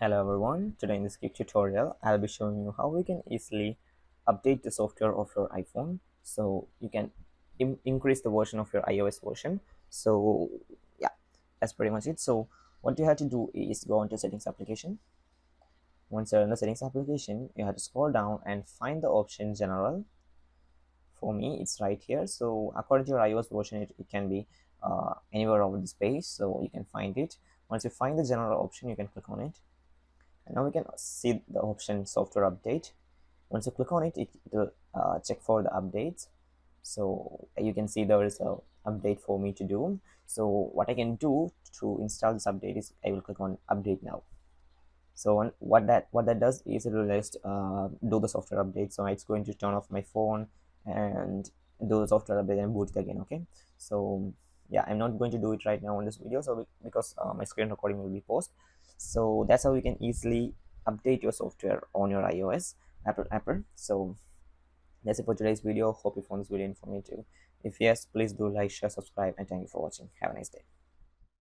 Hello everyone, today in this quick tutorial I'll be showing you how we can easily update the software of your iPhone so you can increase the version of your iOS version. So yeah, that's pretty much it. So what you have to do is go into settings application. Once you're in the settings application, you have to scroll down and find the option general. For me it's right here. So according to your iOS version, it can be anywhere over this page, so you can find it. Once you find the general option, you can click on it. And now we can see the option software update. Once you click on it, it will check for the updates. So you can see there is a update for me to do. So what I can do to install this update is I will click on update now. So what that does is it will just do the software update. So it's going to turn off my phone and do the software update and boot it again. Okay, so yeah, I'm not going to do it right now on this video, so because my screen recording will be paused. So that's how you can easily update your software on your iOS Apple. So that's it for today's video. Hope you found this video informative. If yes, please do like, share, subscribe, and thank you for watching. Have a nice day.